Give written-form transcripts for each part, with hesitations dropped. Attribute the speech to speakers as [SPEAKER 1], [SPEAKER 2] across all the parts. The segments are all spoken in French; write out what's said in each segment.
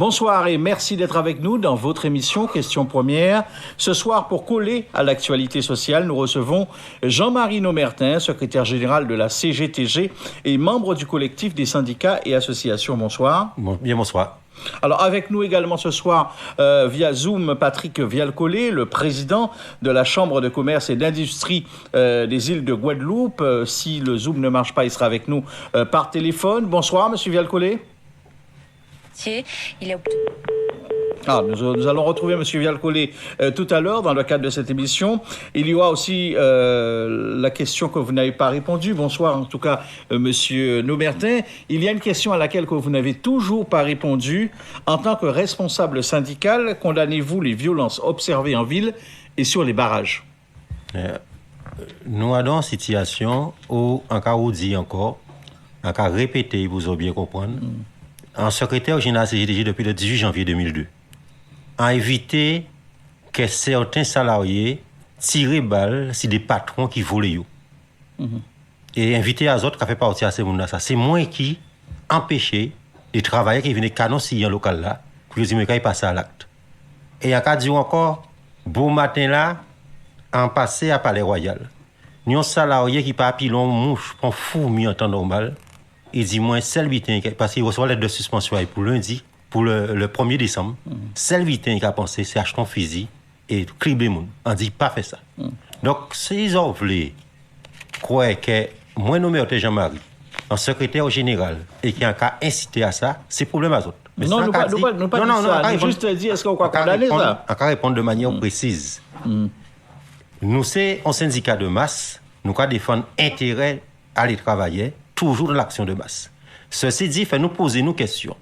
[SPEAKER 1] Bonsoir et merci d'être avec nous dans votre émission Question Première. Ce soir, pour coller à l'actualité sociale, nous recevons Jean-Marie Nomertin, secrétaire général de la CGTG et membre du collectif des syndicats et associations. Bonsoir.
[SPEAKER 2] Bonsoir.
[SPEAKER 1] Alors avec nous également ce soir via Zoom Patrick Vialcollet, le président de la Chambre de commerce et d'industrie des îles de Guadeloupe. Si le Zoom ne marche pas, il sera avec nous par téléphone. Bonsoir Monsieur Vialcollet. Nous allons retrouver M. Vialcollet tout à l'heure dans le cadre de cette émission. Il y aura aussi la question que vous n'avez pas répondu. Bonsoir en tout cas M. Nomertin. Il y a une question à laquelle que vous n'avez toujours pas répondu. En tant que responsable syndical, condamnez-vous les violences observées en ville et sur les barrages?
[SPEAKER 2] Nous avons une situation où, en cas où dit encore, en cas répété, vous avez bien comprendre, en secrétaire général CGTG depuis le 18 janvier 2002, a évité que certains salariés tirent balles sur des patrons qui volaient. Et invité à autres qui fait partie à ces gens-là. C'est moi qui empêchais les travailleurs qui venaient canon en local là, pour que les gens passent à l'acte. Et à cas dit encore, beau matin là, en passé à Palais Royal, nous avons un salarié qui pas pilon mouche, prend fourmi en temps normal. Il dit, moi, seul vitin, parce qu'il reçoit l'aide de suspension pour lundi, pour le 1er décembre, seul vitin qui a pensé, c'est acheter un fusil et cribler les gens. On dit, pas fait ça. Donc, s'ils ont voulu croire que moi, nommé Jean-Marie, en secrétaire général, et qui a incité à ça, c'est problème à eux.
[SPEAKER 1] Mais non, nous pas ça. Nous juste dire, est-ce qu'on va condamner ça?
[SPEAKER 2] On va répondre de manière précise. Nous, c'est un syndicat de masse, nous devons défendre l'intérêt à les travailleurs, toujours dans l'action de masse. Ceci dit, fait nous poser nos questions.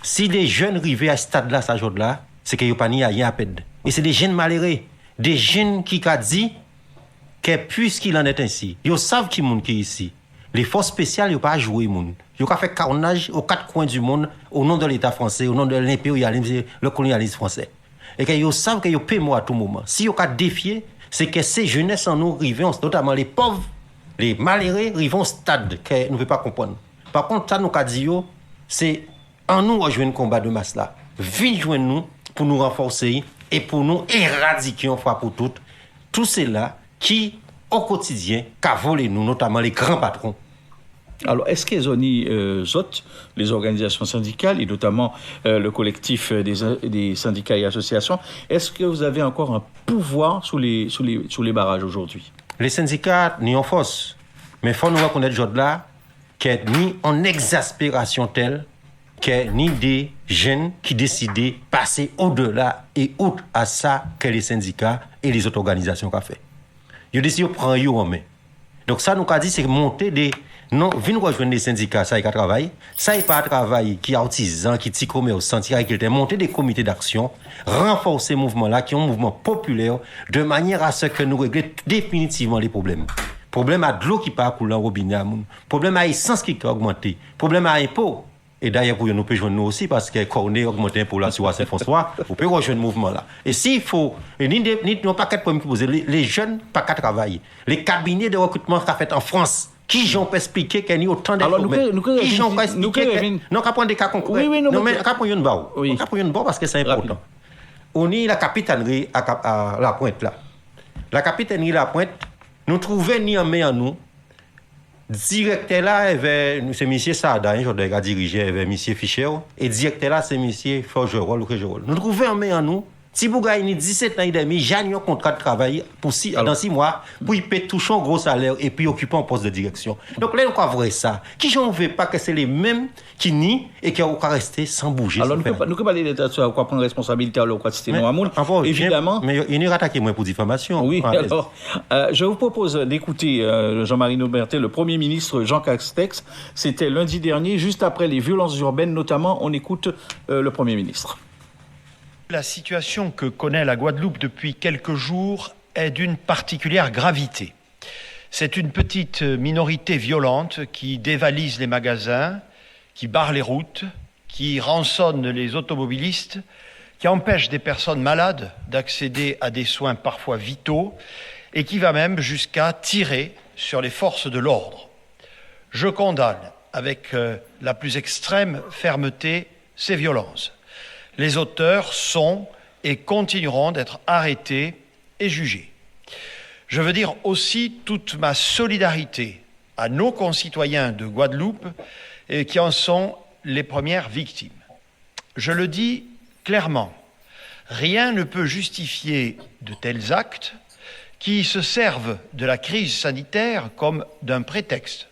[SPEAKER 2] Si les jeunes arrivent à ce stade-là, ce jour-là, c'est qu'il n'y a pas rien à perdre. Et c'est des jeunes malheureux, des jeunes qui ont dit que puisqu'il en est ainsi, ils savent qui est ici. Les forces spéciales, ils n'ont pas joué. Ils ont fait carnage aux quatre coins du monde au nom de l'État français, au nom de l'impérialisme, le colonialisme français. Et qu'ils savent qu'ils paient moi à tout moment. Si ils ont défié, c'est que ces jeunesses en nous arrivent, notamment les pauvres, les malheureux arrivent au stade que nous ne pouvons pas comprendre. Par contre, ça nous a dit, c'est en nous rejoindre le combat de masse là. Venez joindre nous pour nous renforcer et pour nous éradiquer une fois pour toutes tous ceux-là qui, au quotidien, volent nous, notamment les grands patrons.
[SPEAKER 1] Alors, est-ce qu'ils ont les organisations syndicales, et notamment le collectif des syndicats et associations, est-ce que vous avez encore un pouvoir sous les barrages aujourd'hui?
[SPEAKER 2] Les syndicats n'y ont force, mais il faut nous reconnaître aujourd'hui-là qu'il n'y a ni en exaspération telle que ni des jeunes qui décident de passer au-delà et outre à ça que les syndicats et les autres organisations ont fait. Ils décident de prendre en main. Donc ça nous a dit, c'est monter des... Non, venez rejoindre les syndicats, ça y a travail. Ça y a pas un travail qui est artisan, qui est commerçant, qui est monter des comités d'action, renforcer ce mouvement-là, qui est un mouvement populaire, de manière à ce que nous réglions définitivement les problèmes. Problème à de l'eau qui part couler en robinet, problème à l'essence qui a augmenté, problème à l'impôt. Et d'ailleurs, pour nous pouvons joindre nous aussi, parce que Cornet a augmenté l'impôt là sur Saint-François, vous pouvez rejoindre le mouvement-là. Et s'il faut, non pas quatre problèmes qui posent, les jeunes, pas qu'à travailler. Les cabinets de recrutement qu'a fait en France, qui j'en peux expliquer qu'il y a autant de problèmes. Qui j'en peux expliquer non, qu'à prendre des cas concrets. Non, mais qu'à prendre une barre. Qu'à prendre une barre parce que c'est important. On est la capitainerie à La Pointe là. La capitainerie La Pointe, nous trouvons ni en main à nous. Directeur là, c'est M. Sada, je dois diriger avec M. Fischer. Et directeur là, c'est M. Forgerol ou Crégerol. Nous trouvons en main à nous. Si vous gagnez 17 ans et demi, j'ai un contrat de travail dans 6 mois pour y payer toucher un gros salaire et puis occuper un poste de direction. Donc là, on va voir ça. Qui j'en veux pas que c'est les mêmes qui nient et qui vont rester sans bouger.
[SPEAKER 1] Alors, nous ne pouvons pas aller sur quoi prendre responsabilité à quoi citer nos amours. Évidemment.
[SPEAKER 2] Mais il n'y a attaqué moi pour diffamation.
[SPEAKER 1] Oui, alors, je vous propose d'écouter Jean-Marie Nomertin, le Premier ministre Jean Castex. C'était lundi dernier, juste après les violences urbaines, notamment. On écoute le Premier ministre.
[SPEAKER 3] La situation que connaît la Guadeloupe depuis quelques jours est d'une particulière gravité. C'est une petite minorité violente qui dévalise les magasins, qui barre les routes, qui rançonne les automobilistes, qui empêche des personnes malades d'accéder à des soins parfois vitaux et qui va même jusqu'à tirer sur les forces de l'ordre. Je condamne avec la plus extrême fermeté ces violences. Les auteurs sont et continueront d'être arrêtés et jugés. Je veux dire aussi toute ma solidarité à nos concitoyens de Guadeloupe qui en sont les premières victimes. Je le dis clairement, rien ne peut justifier de tels actes qui se servent de la crise sanitaire comme d'un prétexte.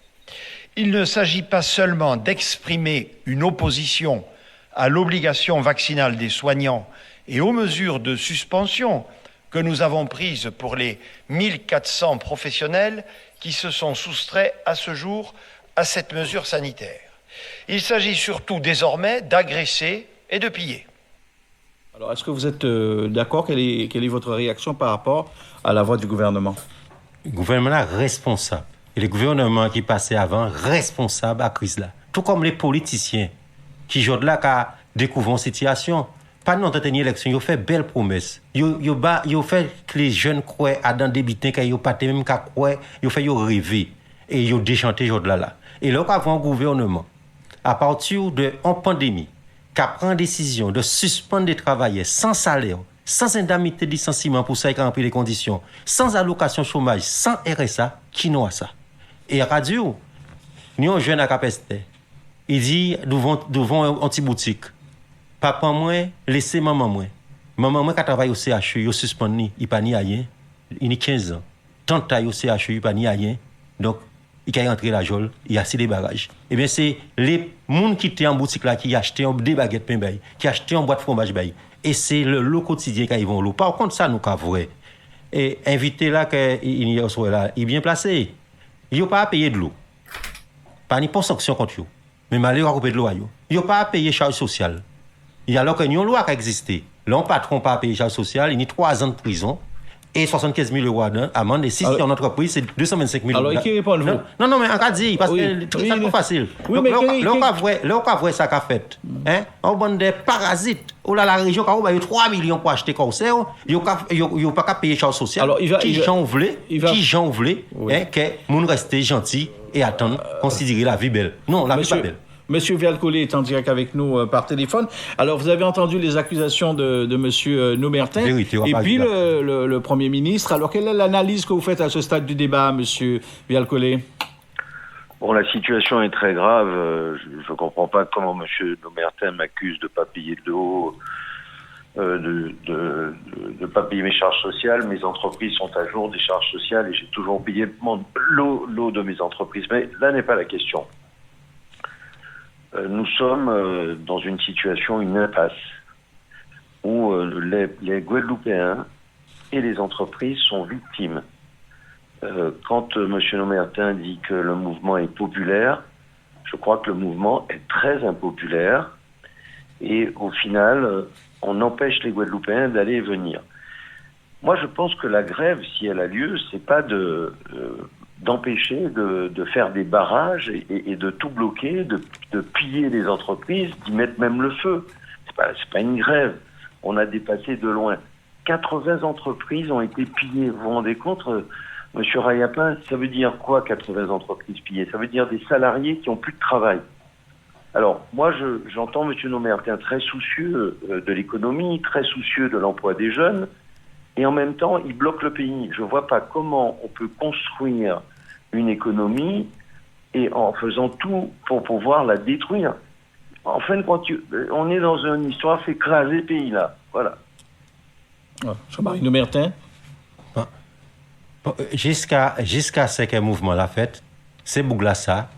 [SPEAKER 3] Il ne s'agit pas seulement d'exprimer une opposition à l'obligation vaccinale des soignants et aux mesures de suspension que nous avons prises pour les 1400 professionnels qui se sont soustraits à ce jour à cette mesure sanitaire. Il s'agit surtout désormais d'agresser et de piller.
[SPEAKER 1] Alors, est-ce que vous êtes d'accord? Quelle est votre réaction par rapport à la voix du gouvernement?
[SPEAKER 2] Le gouvernement est responsable. Et le gouvernement qui passait avant, responsable à la crise là. Tout comme les politiciens qui, aujourd'hui, là, découvrent une situation. Pas nous entretenir l'élection, ils ont fait belles promesses. Ils ont fait que les jeunes croient à dans des bitins, qu'ils n'ont pas même qu'à croire, ils ont fait rêver. Et ils ont déchanté aujourd'hui là. Et là, avant un gouvernement, à partir d'une pandémie, qui prend décision de suspendre des travailleurs sans salaire, sans indemnité de licenciement pour ça qui remplit les conditions, sans allocation chômage, sans RSA, qui n'a ça? Et radio, nous sommes jeunes à Capeste. Il dit, nous devons une petite boutique. Papa moi, laissez maman moi. Maman moi qui travaille au CHU, il suspendu, il pas ni rien. Il a 15 ans. Tante taille au CHU, il pas ni rien. Donc, il a rentré la jole, il a assis les bagages. Eh bien, c'est les gens qui étaient en boutique là, qui achetaient des baguettes pain bail, qui achetaient une boîte de fromage bail. Et c'est le lot quotidien qu'ils vont l'eau. Par contre, ça, nous avons vrai. Et invité là, qu'il y a ce là, il est bien placé. Il n'a pas à payer de l'eau. Pas ni pour sanction contre eux. Mais malheureusement, à couper de l'eau à eux. Il n'a pas à payer charge sociale. Il y a alors qu'il y a une loi qui existe. Là, on patron pas à payer charge sociale, il y a 3 ans de prison et 75 000 euros d'amende. Et si c'est en entreprise, c'est 225 000 euros.
[SPEAKER 1] Alors, qui répond vous?
[SPEAKER 2] Non, mais en cas dit, parce que c'est pas facile.
[SPEAKER 1] Oui, mais
[SPEAKER 2] là, on va voir ça qu'a fait. On vend des parasites. Oh là, la région, il y a 3 millions pour acheter cancer. Il n'y a pas qu'à payer charge sociale.
[SPEAKER 1] Alors,
[SPEAKER 2] qui j'en voulait, que moun rester gentil et attendre, considérer la vie belle. Non, la vie pas belle.
[SPEAKER 1] Monsieur Vial-Collet est en direct avec nous par téléphone. Alors, vous avez entendu les accusations de Monsieur Nomertin et puis le Premier ministre. Alors, quelle est l'analyse que vous faites à ce stade du débat, Monsieur Vial-Collet?
[SPEAKER 4] Bon, la situation est très grave. Je ne comprends pas comment Monsieur Nomertin m'accuse de ne pas payer de l'eau, de pas payer mes charges sociales. Mes entreprises sont à jour des charges sociales et j'ai toujours payé l'eau de mes entreprises. Mais là n'est pas la question. Nous sommes dans une situation, une impasse, où les Guadeloupéens et les entreprises sont victimes. Quand M. Nomertin dit que le mouvement est populaire, je crois que le mouvement est très impopulaire et au final, on empêche les Guadeloupéens d'aller et venir. Moi, je pense que la grève, si elle a lieu, c'est pas d'empêcher de faire des barrages et de tout bloquer, de piller les entreprises, d'y mettre même le feu. C'est pas une grève. On a dépassé de loin. 80 entreprises ont été pillées. Vous vous rendez compte, Monsieur Rayapin, ça veut dire quoi 80 entreprises pillées? Ça veut dire des salariés qui n'ont plus de travail. Alors, moi, j'entends Monsieur Nomertin très soucieux de l'économie, très soucieux de l'emploi des jeunes, et en même temps, il bloque le pays. Je ne vois pas comment on peut construire une économie et en faisant tout pour pouvoir la détruire. En fin de compte, on est dans une histoire, c'est écraser le pays là. Voilà.
[SPEAKER 1] Jean-Marie Nomertin.
[SPEAKER 2] Jusqu'à ce que le mouvement l'a fait, c'est Bouglassa,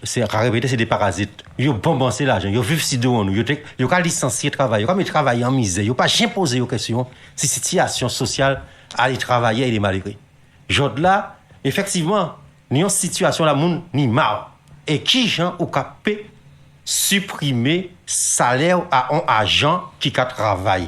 [SPEAKER 2] c'est répété, c'est des parasites. Ils ont bombardé l'argent, ils ont vu si nous, ils ont licencié le travail, ils ont travaillé en misère, ils n'ont pas jamais posé aux questions si la situation sociale allait travailler et les malgré. Aujourd'hui là, effectivement, nous avons une situation là, moun ni marre. Et qui gens au capé supprimer salaire à un agent qui travaille.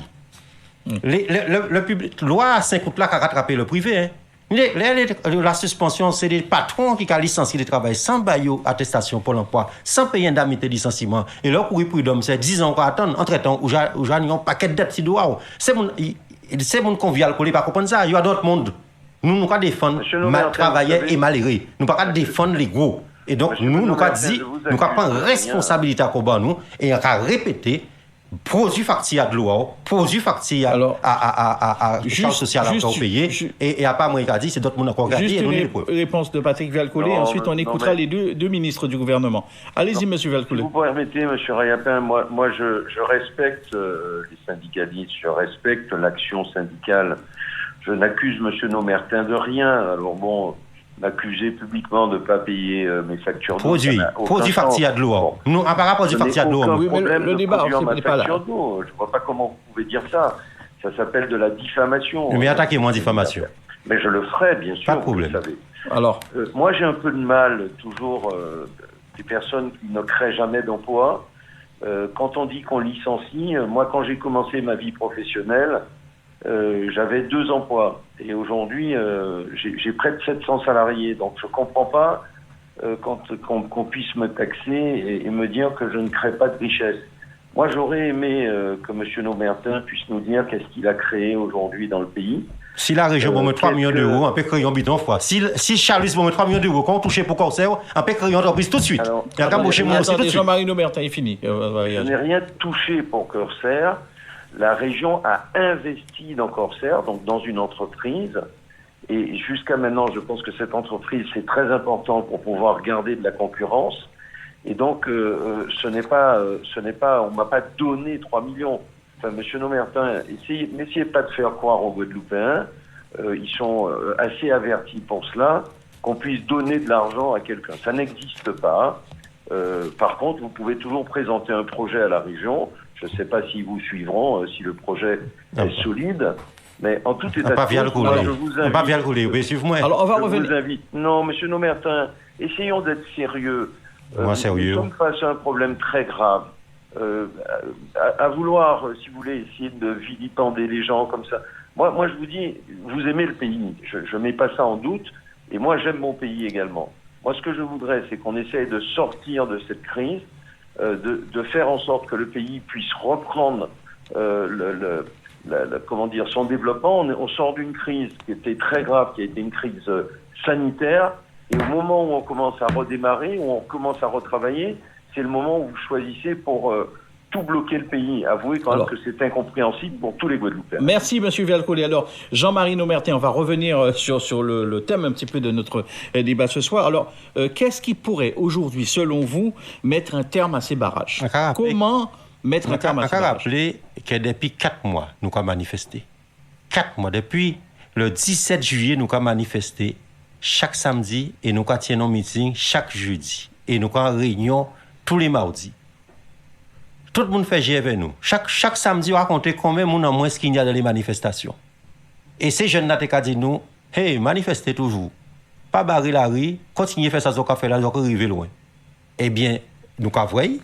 [SPEAKER 2] Le public, loi 50 là qui a rattrapé le privé. Hein. La suspension, c'est les patrons qui ont licencié le travail sans bailler attestation pour l'emploi, sans payer indemnité de licenciement. Et là, pour prud'homme, c'est 10 ans qu'on attend. Entre-temps, où j'ai un paquet de dettes si doigts. C'est mon convial collé, pas comprendre ça. Il y a d'autres mondes. Nous ne pas défendre mal travailleurs et malheureux. Nous ne pas défendre les gros. Et donc, nous avons dit, nous avons pris responsabilité à combat nous et on a répété. produit facture de l'eau, produit facture à charge sociale encore payée, et à part moi qui a dit, c'est d'autres monde encore regardé
[SPEAKER 1] juste
[SPEAKER 2] et donner les
[SPEAKER 1] une
[SPEAKER 2] preuves.
[SPEAKER 1] réponse de Patrick Vialcolé, et ensuite on écoutera les deux ministres du gouvernement. Allez-y, monsieur Vialcolé.
[SPEAKER 4] Si vous permettez, monsieur Rayapin, moi je respecte les syndicalistes, je respecte l'action syndicale. Je n'accuse monsieur Nomertin de rien. Alors bon, m'accuser publiquement de ne pas payer mes factures d'eau.
[SPEAKER 2] Produit facture de l'eau. Nous, par rapport à produit facture de l'eau.
[SPEAKER 1] Oui, mais le débat n'est pas là.
[SPEAKER 4] Je ne vois pas comment vous pouvez dire ça. Ça s'appelle de la diffamation.
[SPEAKER 2] Mais attaquez-moi diffamation.
[SPEAKER 4] Mais je le ferai, bien sûr.
[SPEAKER 2] Pas de problème.
[SPEAKER 4] Vous le savez.
[SPEAKER 1] Alors,
[SPEAKER 4] moi, j'ai un peu de mal, toujours, des personnes qui ne créent jamais d'emploi. Quand on dit qu'on licencie, moi, quand j'ai commencé ma vie professionnelle, j'avais 2 emplois. Et aujourd'hui, j'ai près de 700 salariés. Donc, je ne comprends pas qu'on puisse me taxer et me dire que je ne crée pas de richesse. Moi, j'aurais aimé que M. Nomertin puisse nous dire qu'est-ce qu'il a créé aujourd'hui dans le pays.
[SPEAKER 2] Si la région me met 3 millions d'euros, on peut créer un bidon fois. Si Charles me met 3 millions d'euros, quand on touche pour Corsair, on peut créer une entreprise tout de suite.
[SPEAKER 1] attendez, Jean-Marie Nomertin est fini.
[SPEAKER 4] Je n'ai rien touché pour Corsair. La région a investi dans Corsair, donc dans une entreprise. Et jusqu'à maintenant, je pense que cette entreprise, c'est très important pour pouvoir garder de la concurrence. Et donc, ce n'est pas, on m'a pas donné 3 millions. Enfin, monsieur Nomertin, n'essayez pas de faire croire aux Guadeloupéens, ils sont assez avertis pour cela, qu'on puisse donner de l'argent à quelqu'un. Ça n'existe pas. Par contre, vous pouvez toujours présenter un projet à la région. Je ne sais pas s'ils vous suivront, si le projet est solide. Mais en tout état de cause, je vous invite.
[SPEAKER 2] Pas bien le rouler, oui, suivez-moi.
[SPEAKER 1] Alors, on va revenir.
[SPEAKER 4] Vous invite. Non, monsieur Nomertin, essayons d'être sérieux.
[SPEAKER 2] Sérieux.
[SPEAKER 4] Nous sommes face à un problème très grave. À vouloir, si vous voulez, essayer de vilipender les gens comme ça. Moi, je vous dis, vous aimez le pays. Je mets pas ça en doute. Et moi, j'aime mon pays également. Moi, ce que je voudrais, c'est qu'on essaye de sortir de cette crise, de faire en sorte que le pays puisse reprendre son développement. On sort d'une crise qui était très grave, qui a été une crise sanitaire. Et au moment où on commence à redémarrer, où on commence à retravailler, c'est le moment où vous choisissez pour tout bloquer le pays. Avouez quand même que c'est incompréhensible pour tous les Guadeloupéens.
[SPEAKER 1] Merci, M. Vialcolé. Alors, Jean-Marie Nomertin, on va revenir sur le thème un petit peu de notre débat ce soir. Alors, qu'est-ce qui pourrait aujourd'hui, selon vous, mettre un terme à ces barrages? Comment mettre un terme à ces barrages?
[SPEAKER 2] On va rappeler que depuis 4 mois, nous avons manifesté. 4 mois. Depuis le 17 juillet, nous avons manifesté chaque samedi et nous avons un meeting chaque jeudi. Et nous avons une réunion tous les mardis. Tout le monde fait GF avec nous. Chaque samedi, on raconte combien de monde en moins qu'il y a dans les manifestations. Et ces jeunes n'ont pas dit nous, hey, manifestez toujours. Pas barrer la rue, continuez à faire ça, ce qu'on fait là, on peut arriver loin. Eh bien, nous avons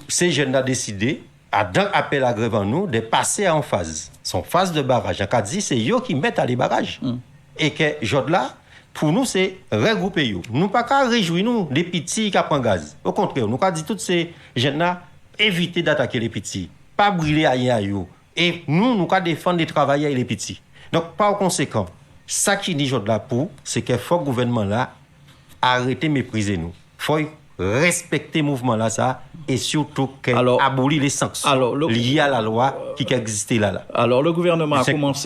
[SPEAKER 2] ces jeunes ont décidé, à d'un appel à grève en nous, de passer en phase. Son phase de barrage. On a dit, c'est eux qui mettent à les barrages. Et que, là, pour nous, c'est regrouper eux. Nous pas qu'à réjouir nous des petits qui prennent gaz. Au contraire, nous avons dit tous ces jeunes-là, éviter d'attaquer les petits. Pas brûler à eux. Et nous avons défendre les travailleurs et les petits. Donc, par conséquent, ça qui dit là pour, c'est qu'il faut le gouvernement là arrêter de mépriser nous. Il faut respecter le mouvement là, ça, et surtout abolir les sanctions liées à la loi qui existait là.
[SPEAKER 1] Alors, le gouvernement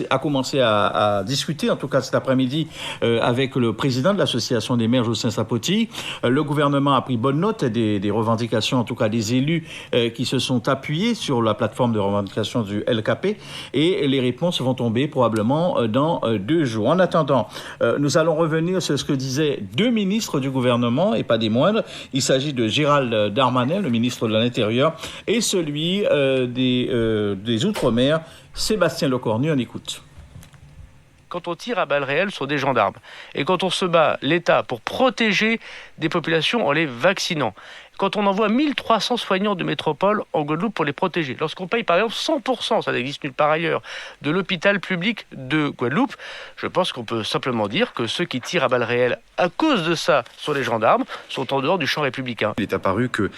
[SPEAKER 1] a commencé à discuter, en tout cas cet après-midi, avec le président de l'association des maires, Jocelyn Sapoti. Le gouvernement a pris bonne note des revendications, en tout cas des élus qui se sont appuyés sur la plateforme de revendication du LKP, et les réponses vont tomber probablement dans 2 jours. En attendant, nous allons revenir sur ce que disaient 2 ministres du gouvernement, et pas des moindres. Il s'agit de Gérald Darmanin, le ministre de l'Intérieur, et celui des Outre-mer, Sébastien Lecornu. On écoute.
[SPEAKER 5] Quand on tire à balles réelles sur des gendarmes, et quand on se bat, l'État, pour protéger des populations en les vaccinant, quand on envoie 1300 soignants de métropole en Guadeloupe pour les protéger, lorsqu'on paye par exemple 100%, ça n'existe nulle part ailleurs, de l'hôpital public de Guadeloupe, je pense qu'on peut simplement dire que ceux qui tirent à balles réelles à cause de ça sur les gendarmes sont en dehors du champ républicain.
[SPEAKER 6] Il est apparu que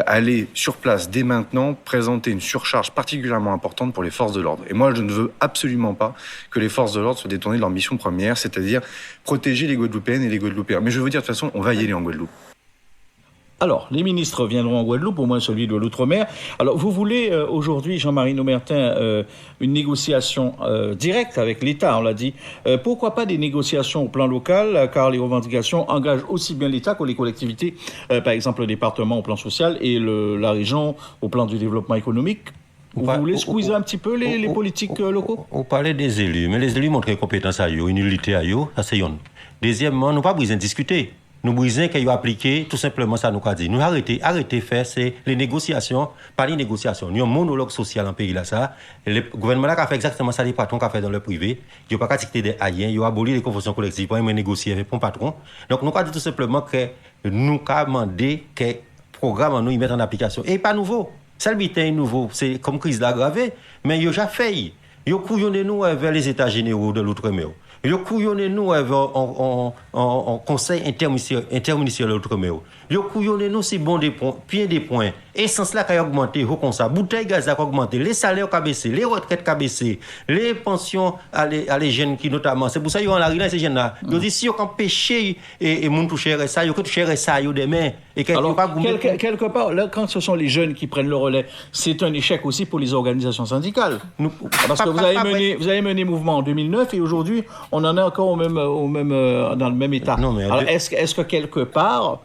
[SPEAKER 6] aller sur place dès maintenant présenter une surcharge particulièrement importante pour les forces de l'ordre. Et moi, je ne veux absolument pas que les forces de l'ordre soient détournées de leur mission première, c'est-à-dire protéger les Guadeloupéennes et les Guadeloupéens. Mais je veux dire, de toute façon, on va y aller en Guadeloupe.
[SPEAKER 1] Alors, les ministres viendront en Guadeloupe, au moins celui de l'Outre-mer. Alors, vous voulez aujourd'hui, Jean-Marie Nomertin, une négociation directe avec l'État, on l'a dit. Pourquoi pas des négociations au plan local, car les revendications engagent aussi bien l'État que les collectivités, par exemple le département au plan social et la région au plan du développement économique. Vous voulez squeezer un petit peu les politiques locaux?
[SPEAKER 2] On parlait des élus, mais les élus montrent compétence à eux, une unité à eux, ça c'est une. Deuxièmement, nous n'avons pas besoin de discuter. Nous besoin qu'ils appliquent tout simplement ça nous a dit. Nous arrêter faire c'est les négociations, pas les négociations. Nous avons un monologue social en pays là ça. Le gouvernement là a fait exactement ça les patrons qu'a fait dans le privé. Il n'a pas dicté des haïens, il a aboli les conventions collectives pour négocier avec le patron. Donc nous avons dit tout simplement que nous avons demandé que le programme nous y mettre en application. Et pas nouveau. Ça le est nouveau, c'est comme crise aggravée, mais il y a déjà fait. Il y a couillonné nous vers les États généraux de l'Outre-mer. Il y a couillonné nous en conseil interministériel de l'Outre-mer. Il y a couillonné nous si bon des points, bien des points. Essence là qui a augmenté, comme ça. Bouteille gaz a augmenté, les salaires qui ont baissé, les retraites qui ont baissé, les pensions à les jeunes qui notamment. C'est pour ça qu'ils ont l'arrivée ces jeunes-là. Ils disent si ils ont empêché et moun toucher ça, ils ont touché ça demain.
[SPEAKER 1] Alors, quelque part, là, quand ce sont les jeunes qui prennent le relais, c'est un échec aussi pour les organisations syndicales. Parce que vous avez mené mouvement en 2009 et aujourd'hui, on en est encore dans le même état. Non, mais alors, est-ce que quelque part,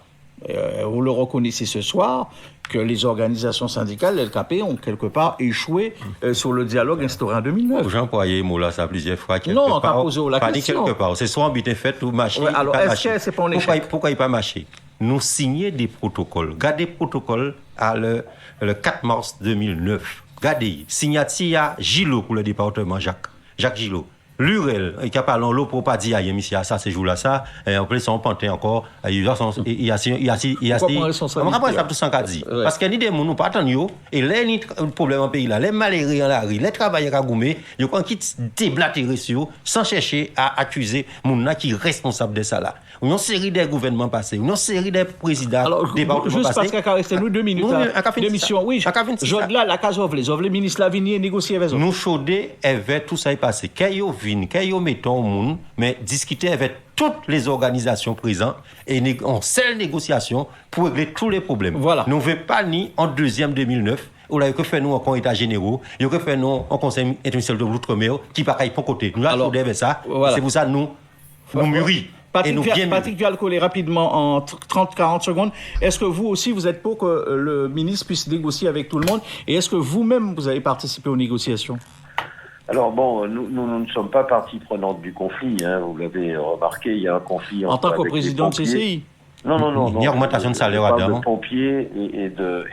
[SPEAKER 1] vous le reconnaissez ce soir, que les organisations syndicales, l'LKP, ont quelque part échoué sur le dialogue instauré en 2009.
[SPEAKER 2] J'ai employé mot là ça plusieurs fois.
[SPEAKER 1] Non, on t'a posé la question.
[SPEAKER 2] Quelque part. C'est soit en but fait ou marché.
[SPEAKER 1] Ouais, alors, est-ce que c'est pas un échec?
[SPEAKER 2] Pourquoi il n'a pas marché? Nous signons des protocoles. Gardez les protocoles le 4 mars 2009. Gardez. Signature Gillot pour le département Jacques Gillot. L'URL, qui a parlé en l'eau pour pas dire à Yémissi, ça, ces jours-là, ça, et en plus, son pantin encore, il y a tout ça qu'a dit. Parce qu'il y a des gens, nous pas attendre, et là, il y a un problème en pays là, les malheureux en la rue, les travailleurs à Goumé, ils ont qui déblatérer sur sans chercher à accuser les gens qui sont responsables de ça là. Il y a une série de gouvernements passés, il y a une série de présidents départementaux passés.
[SPEAKER 1] Juste parce qu'il reste nous 2 minutes d'émission. Oui, là, la case ouvre, les ministres Lavigny négocier avec eux.
[SPEAKER 2] Nous chaudés avec tout ça est passé. Quand ils mettent au monde, mais discuter avec toutes les organisations présentes et en seule négociation pour régler tous les problèmes. Voilà. Nous ne voulons pas ni en deuxième 2009, où là, il y a fait nous en État généraux, il y a fait nous en Conseil international de l'Outre-mer, qui ne pour côté. Nous avons avec ça. Voilà. C'est pour ça que nous mûris.
[SPEAKER 1] Patrick Vialcolé, rapidement, en 30-40 secondes, est-ce que vous aussi, vous êtes pour que le ministre puisse négocier avec tout le monde? Et est-ce que vous-même, vous avez participé aux négociations?
[SPEAKER 4] Alors bon, nous ne sommes pas partie prenante du conflit, hein, vous l'avez remarqué, il y a un conflit
[SPEAKER 1] en tant que président de CCI.
[SPEAKER 4] Non.
[SPEAKER 2] Ni augmentation de salaire à
[SPEAKER 4] de pompiers et de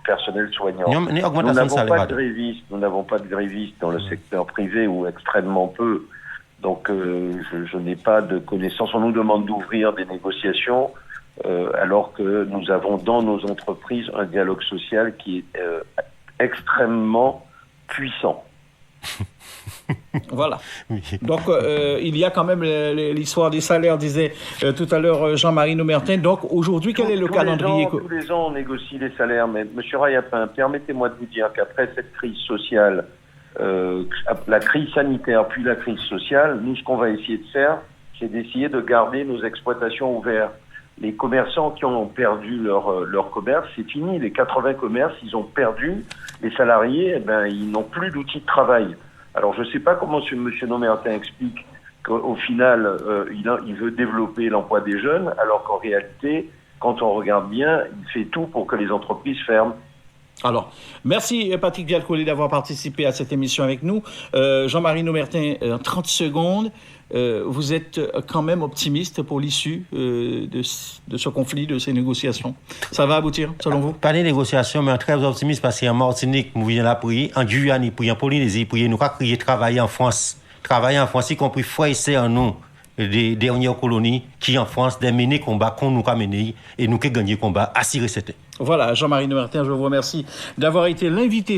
[SPEAKER 4] personnel soignant. Nous n'avons pas de grévistes dans le secteur privé ou extrêmement peu. Donc je n'ai pas de connaissances. On nous demande d'ouvrir des négociations alors que nous avons dans nos entreprises un dialogue social qui est extrêmement puissant.
[SPEAKER 1] Voilà. Donc, il y a quand même l'histoire des salaires, disait tout à l'heure Jean-Marie Nomertin. Donc, aujourd'hui, quel est le calendrier?
[SPEAKER 4] Tous les ans, on négocie les salaires. Mais, M. Rayapin, permettez-moi de vous dire qu'après cette crise sociale, la crise sanitaire puis la crise sociale, nous, ce qu'on va essayer de faire, c'est d'essayer de garder nos exploitations ouvertes. Les commerçants qui ont perdu leur commerce, c'est fini. Les 80 commerces, ils ont perdu. Les salariés, ils n'ont plus d'outils de travail. Alors, je ne sais pas comment M. Nomertin explique qu'au final, il veut développer l'emploi des jeunes, alors qu'en réalité, quand on regarde bien, il fait tout pour que les entreprises ferment.
[SPEAKER 1] Alors, merci Patrick Vialcolé d'avoir participé à cette émission avec nous. Jean-Marie Nomertin, en 30 secondes, vous êtes quand même optimiste pour l'issue de ce conflit, de ces négociations. Ça va aboutir, selon vous?
[SPEAKER 2] Pas des négociations, mais très optimiste parce qu'en Martinique, nous venons là prier, en Guyane, prier, en Polynésie, prier, nous avons crié travailler en France. Travailler en France, y compris froisser en nous des dernières colonies qui en France, des menés combats qu'on nous a menés et nous qui gagné combat, assurer c'était.
[SPEAKER 1] Voilà, Jean-Marie Nomertin, je vous remercie d'avoir été l'invité